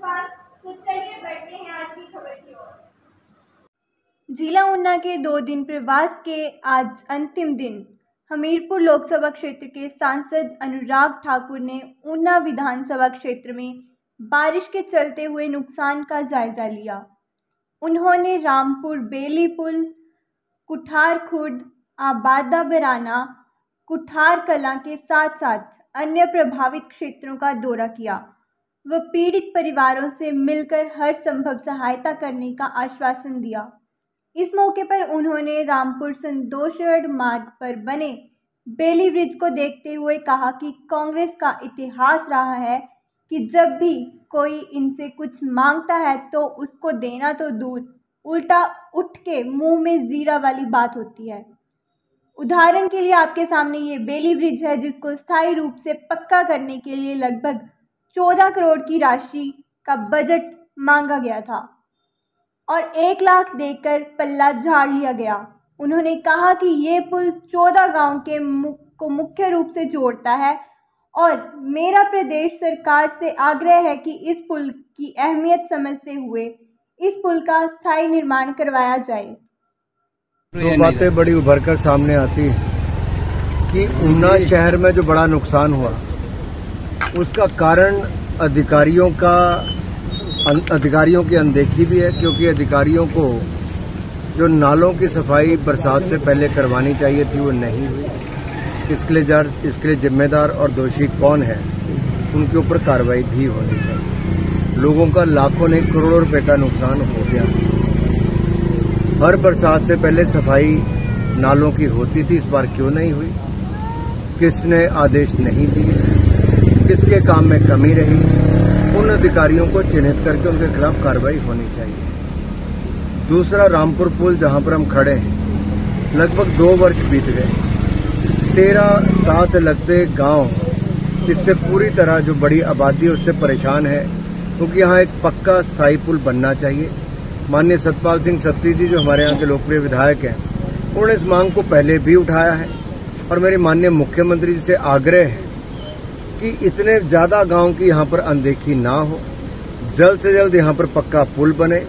पास। तो चलिए बढ़ते हैं आज की खबर की ओर। जिला ऊना के 2 दिन प्रवास के आज अंतिम दिन हमीरपुर लोकसभा क्षेत्र के सांसद अनुराग ठाकुर ने ऊना विधानसभा क्षेत्र में बारिश के चलते हुए नुकसान का जायजा लिया। उन्होंने रामपुर बेली पुल, कुठार खुर्द, आबादा बराना, कुठार कलां के साथ साथ अन्य प्रभावित क्षेत्रों का दौरा किया व पीड़ित परिवारों से मिलकर हर संभव सहायता करने का आश्वासन दिया। इस मौके पर उन्होंने रामपुर संतोषगढ़ मार्ग पर बने बेली ब्रिज को देखते हुए कहा कि कांग्रेस का इतिहास रहा है कि जब भी कोई इनसे कुछ मांगता है तो उसको देना तो दूर, उल्टा उठ के मुंह में जीरा वाली बात होती है। उदाहरण के लिए आपके सामने ये बेली ब्रिज है, जिसको स्थायी रूप से पक्का करने के लिए लगभग 14 करोड़ की राशि का बजट मांगा गया था और 1 लाख देकर पल्ला झाड़ लिया गया। उन्होंने कहा कि ये पुल 14 गांव के को मुख्य रूप से जोड़ता है और मेरा प्रदेश सरकार से आग्रह है कि इस पुल की अहमियत समझते हुए इस पुल का स्थायी निर्माण करवाया जाए। तो बातें बड़ी उभर कर सामने आती है कि ऊना शहर में जो बड़ा नुकसान हुआ उसका कारण अधिकारियों की अनदेखी भी है, क्योंकि अधिकारियों को जो नालों की सफाई बरसात से पहले करवानी चाहिए थी वो नहीं हुई। इसके लिए जिम्मेदार और दोषी कौन है उनके ऊपर कार्रवाई भी होनी चाहिए। लोगों का लाखों नहीं करोड़ों रुपए का नुकसान हो गया। हर बरसात से पहले सफाई नालों की होती थी, इस बार क्यों नहीं हुई? किसने आदेश नहीं दिए? किसके काम में कमी रही? उन अधिकारियों को चिन्हित करके उनके खिलाफ कार्रवाई होनी चाहिए। दूसरा, रामपुर पुल जहां पर हम खड़े हैं, लगभग 2 वर्ष बीत गए। 13 साथ लगते गांव इससे पूरी तरह जो बड़ी आबादी है उससे परेशान है, क्योंकि यहाँ एक पक्का स्थायी पुल बनना चाहिए। माननीय सतपाल सिंह सत्ती जी जो हमारे यहाँ के लोकप्रिय विधायक हैं, उन्होंने इस मांग को पहले भी उठाया है और मेरे माननीय मुख्यमंत्री जी से आग्रह है कि इतने ज्यादा गांव की यहाँ पर अनदेखी ना हो, जल्द से जल्द यहाँ पर पक्का पुल बने।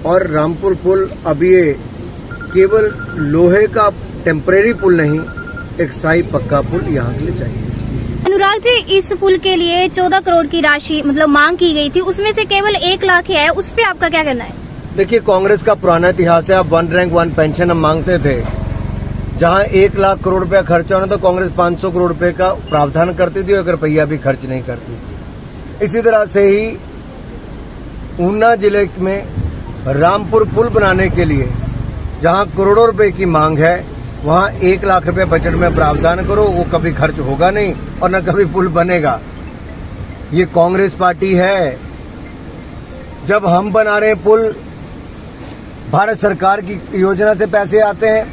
और रामपुर पुल अब ये केवल लोहे का टेम्परेरी पुल नहीं, एक स्थायी पक्का पुल यहाँ के लिए चाहिए। अनुराग जी, इस पुल के लिए 14 करोड़ की राशि मांग की गई थी, उसमें से केवल 1 लाख ही है, उस पर आपका क्या कहना है? देखिए, कांग्रेस का पुराना इतिहास है। अब 1 रैंक 1 पेंशन हम मांगते थे, जहां 1 लाख करोड़ रुपया खर्च होना तो कांग्रेस 500 करोड़ रुपए का प्रावधान करती थी, 1 रुपया भी खर्च नहीं करती। इसी तरह से ही ऊना जिले में रामपुर पुल बनाने के लिए जहां करोड़ों रुपए की मांग है, वहां 1 लाख रुपए बजट में प्रावधान करो, वो कभी खर्च होगा नहीं और न कभी पुल बनेगा। ये कांग्रेस पार्टी है। जब हम बना रहे पुल, भारत सरकार की योजना से पैसे आते हैं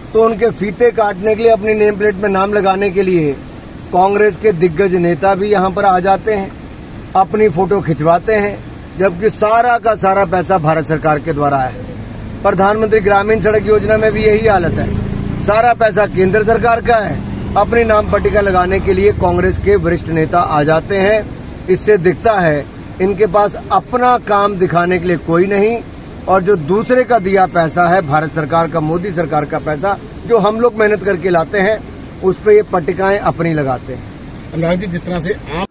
तो उनके फीते काटने के लिए, अपनी नेम प्लेट में नाम लगाने के लिए कांग्रेस के दिग्गज नेता भी यहां पर आ जाते हैं, अपनी फोटो खिंचवाते हैं, जबकि सारा का सारा पैसा भारत सरकार के द्वारा है। प्रधानमंत्री ग्रामीण सड़क योजना में भी यही हालत है, सारा पैसा केंद्र सरकार का है, अपनी नाम पट्टिका लगाने के लिए कांग्रेस के वरिष्ठ नेता आ जाते हैं। इससे दिखता है इनके पास अपना काम दिखाने के लिए कोई नहीं, और जो दूसरे का दिया पैसा है, भारत सरकार का, मोदी सरकार का पैसा जो हम लोग मेहनत करके लाते हैं, उस पर ये पट्टिकाएं अपनी लगाते हैं। अनुराग जी, जिस तरह से आप